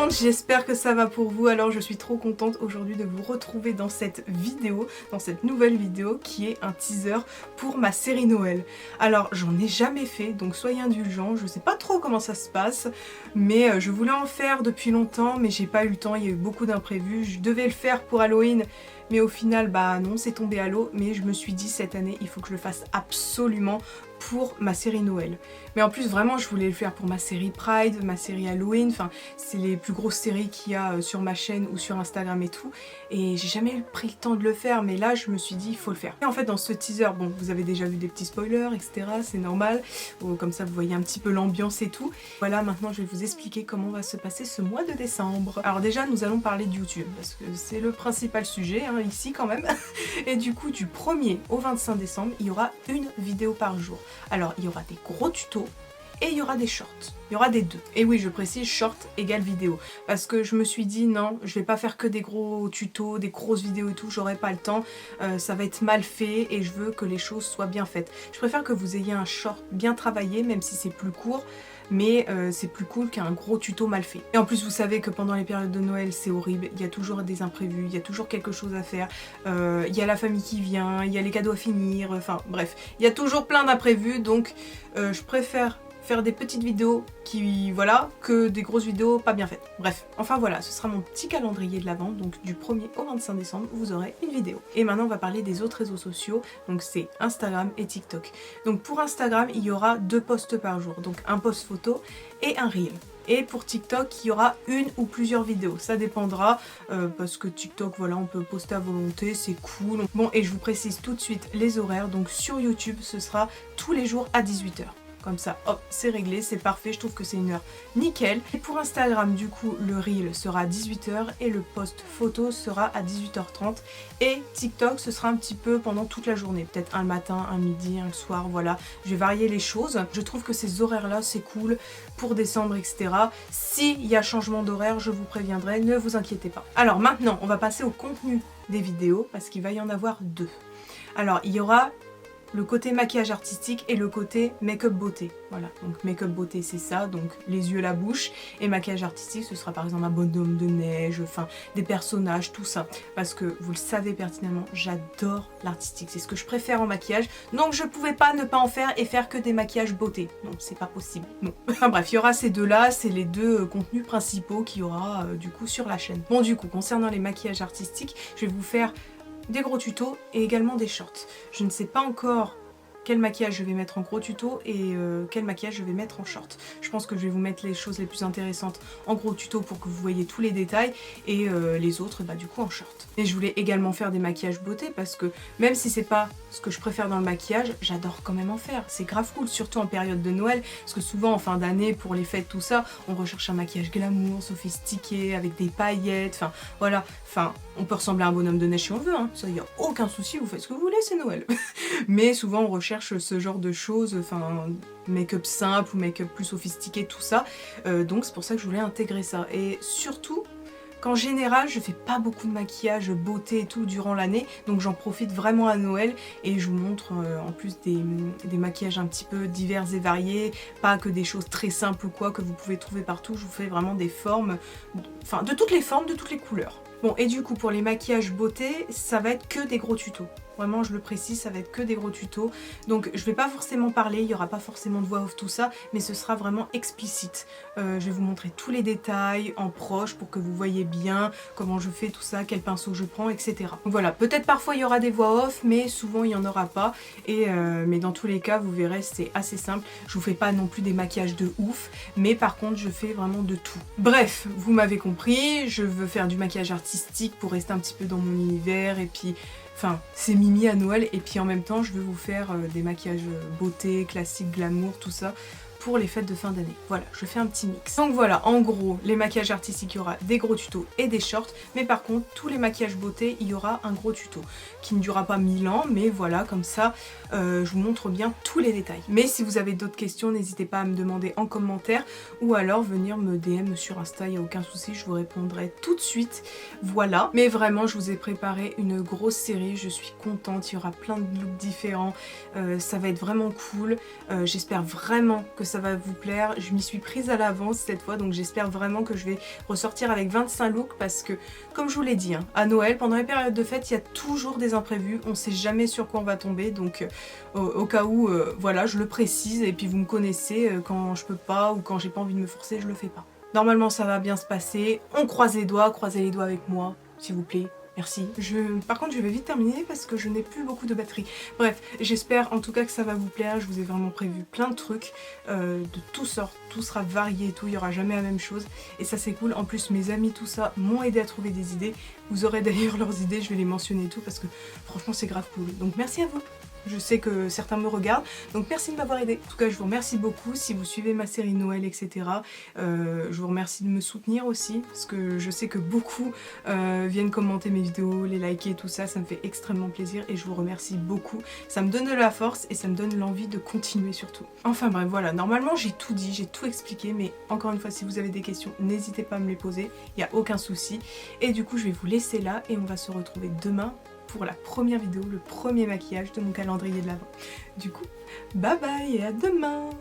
monde, j'espère que ça va pour vous. Alors je suis trop contente aujourd'hui de vous retrouver dans cette vidéo, dans cette nouvelle vidéo qui est un teaser pour ma série Noël. Alors j'en ai jamais fait, donc soyez indulgents, je sais pas trop comment ça se passe, mais je voulais en faire depuis longtemps, mais j'ai pas eu le temps, il y a eu beaucoup d'imprévus. Je devais le faire pour Halloween, mais au final bah non, c'est tombé à l'eau. Mais je me suis dit cette année il faut que je le fasse absolument pour ma série Noël. Mais en plus vraiment je voulais le faire pour ma série Pride, ma série Halloween, enfin c'est les plus grosses séries qu'il y a sur ma chaîne ou sur Instagram et tout, et j'ai jamais pris le temps de le faire, mais là je me suis dit il faut le faire. Et en fait dans ce teaser, bon vous avez déjà vu des petits spoilers etc, c'est normal, comme ça vous voyez un petit peu l'ambiance et tout. Voilà, maintenant je vais vous expliquer comment va se passer ce mois de décembre. Alors déjà nous allons parler de YouTube, parce que c'est le principal sujet hein, ici quand même. Et du coup du 1er au 25 décembre il y aura une vidéo par jour. Alors il y aura des gros tutos et il y aura des shorts, il y aura des deux. Et oui je précise short égale vidéo, parce que je me suis dit non, je vais pas faire que des gros tutos, des grosses vidéos et tout, j'aurai pas le temps, ça va être mal fait et je veux que les choses soient bien faites. Je préfère que vous ayez un short bien travaillé, même si c'est plus court, mais c'est plus cool qu'un gros tuto mal fait. Et en plus vous savez que pendant les périodes de Noël c'est horrible, il y a toujours des imprévus, il y a toujours quelque chose à faire, il y a la famille qui vient, il y a les cadeaux à finir, enfin bref, il y a toujours plein d'imprévus, donc je préfère faire des petites vidéos qui, voilà, que des grosses vidéos pas bien faites. Bref, enfin voilà, ce sera mon petit calendrier de l'Avent, donc du 1er au 25 décembre, vous aurez une vidéo. Et maintenant on va parler des autres réseaux sociaux, donc c'est Instagram et TikTok. Donc pour Instagram, il y aura 2 posts par jour, donc un post photo et un reel. Et pour TikTok, il y aura une ou plusieurs vidéos, ça dépendra, parce que TikTok, voilà, on peut poster à volonté, c'est cool. Bon, et je vous précise tout de suite les horaires, donc sur YouTube, ce sera tous les jours à 18 h. Comme ça, hop, c'est réglé, c'est parfait, je trouve que c'est une heure nickel. Et pour Instagram, du coup, le reel sera à 18 h et le post photo sera à 18 h 30. Et TikTok, ce sera un petit peu pendant toute la journée, peut-être un le matin, un midi, un le soir, voilà. Je vais varier les choses. Je trouve que ces horaires-là, c'est cool pour décembre, etc. S'il y a changement d'horaire, je vous préviendrai, ne vous inquiétez pas. Alors maintenant, on va passer au contenu des vidéos, parce qu'il va y en avoir 2. Alors, il y aura le côté maquillage artistique et le côté make-up beauté. Voilà, donc make-up beauté c'est ça, donc les yeux, la bouche, et maquillage artistique ce sera par exemple un bonhomme de neige, enfin des personnages, tout ça. Parce que vous le savez pertinemment, j'adore l'artistique, c'est ce que je préfère en maquillage, donc je pouvais pas ne pas en faire et faire que des maquillages beauté. Non, c'est pas possible, non. Enfin bref, il y aura ces deux-là, c'est les deux contenus principaux qu'il y aura du coup sur la chaîne. Bon du coup, concernant les maquillages artistiques, je vais vous faire des gros tutos et également des shorts. Je ne sais pas encore quel maquillage je vais mettre en gros tuto et quel maquillage je vais mettre en short. Je pense que je vais vous mettre les choses les plus intéressantes en gros tuto pour que vous voyez tous les détails et les autres bah du coup en short. Et je voulais également faire des maquillages beauté parce que même si c'est pas ce que je préfère dans le maquillage, j'adore quand même en faire. C'est grave cool, surtout en période de Noël, parce que souvent en fin d'année pour les fêtes tout ça, on recherche un maquillage glamour, sophistiqué, avec des paillettes, enfin voilà, enfin on peut ressembler à un bonhomme de neige si on le veut, hein. Ça y a aucun souci, vous faites ce que vous voulez, c'est Noël. Mais souvent on recherche ce genre de choses, enfin make-up simple ou make-up plus sophistiqué, tout ça, donc c'est pour ça que je voulais intégrer ça. Et surtout qu'en général je fais pas beaucoup de maquillage beauté et tout durant l'année, donc j'en profite vraiment à Noël et je vous montre en plus des maquillages un petit peu divers et variés, pas que des choses très simples ou quoi que vous pouvez trouver partout. Je vous fais vraiment des formes, enfin de toutes les formes, de toutes les couleurs. Bon, et du coup pour les maquillages beauté, ça va être que des gros tutos. Vraiment je le précise, ça va être que des gros tutos. Donc je vais pas forcément parler, il n'y aura pas forcément de voix off tout ça, mais ce sera vraiment explicite. Je vais vous montrer tous les détails en proche pour que vous voyez bien comment je fais tout ça, quel pinceau je prends, etc. Donc voilà, peut-être parfois il y aura des voix off, mais souvent il n'y en aura pas. Et mais dans tous les cas, vous verrez, c'est assez simple. Je vous fais pas non plus des maquillages de ouf, mais par contre je fais vraiment de tout. Bref, vous m'avez compris, je veux faire du maquillage artistique pour rester un petit peu dans mon univers et puis enfin, c'est Mimi à Noël et puis en même temps je veux vous faire des maquillages beauté, classique, glamour, tout ça pour les fêtes de fin d'année. Voilà, je fais un petit mix. Donc voilà, en gros, les maquillages artistiques, il y aura des gros tutos et des shorts, mais par contre, tous les maquillages beauté, il y aura un gros tuto qui ne durera pas 1000 ans, mais voilà, comme ça, je vous montre bien tous les détails. Mais si vous avez d'autres questions, n'hésitez pas à me demander en commentaire ou alors venir me DM sur Insta, il n'y a aucun souci, je vous répondrai tout de suite. Voilà, mais vraiment, je vous ai préparé une grosse série, je suis contente, il y aura plein de looks différents, ça va être vraiment cool. J'espère vraiment que ça va vous plaire. Je m'y suis prise à l'avance cette fois, donc j'espère vraiment que je vais ressortir avec 25 looks parce que, comme je vous l'ai dit, hein, à Noël, pendant les périodes de fête, il y a toujours des imprévus, on sait jamais sur quoi on va tomber, donc au cas où, voilà, je le précise, et puis vous me connaissez, quand je peux pas ou quand j'ai pas envie de me forcer, je le fais pas. Normalement ça va bien se passer, on croise les doigts, croisez les doigts avec moi, s'il vous plaît. Merci. Par contre, je vais vite terminer parce que je n'ai plus beaucoup de batterie. Bref, j'espère en tout cas que ça va vous plaire. Je vous ai vraiment prévu plein de trucs de toutes sortes. Tout sera varié et tout. Il n'y aura jamais la même chose. Et ça, c'est cool. En plus, mes amis, tout ça, m'ont aidé à trouver des idées. Vous aurez d'ailleurs leurs idées. Je vais les mentionner et tout parce que franchement, c'est grave cool. Donc, merci à vous. Je sais que certains me regardent, donc merci de m'avoir aidé. En tout cas, je vous remercie beaucoup si vous suivez ma série Noël, etc. Je vous remercie de me soutenir aussi, parce que je sais que beaucoup viennent commenter mes vidéos, les liker, tout ça, ça me fait extrêmement plaisir et je vous remercie beaucoup. Ça me donne de la force et ça me donne l'envie de continuer surtout. Enfin bref, voilà, normalement j'ai tout dit, j'ai tout expliqué, mais encore une fois, si vous avez des questions, n'hésitez pas à me les poser, il n'y a aucun souci. Et du coup, je vais vous laisser là et on va se retrouver demain pour la première vidéo, le premier maquillage de mon calendrier de l'Avent. Du coup, bye bye et à demain!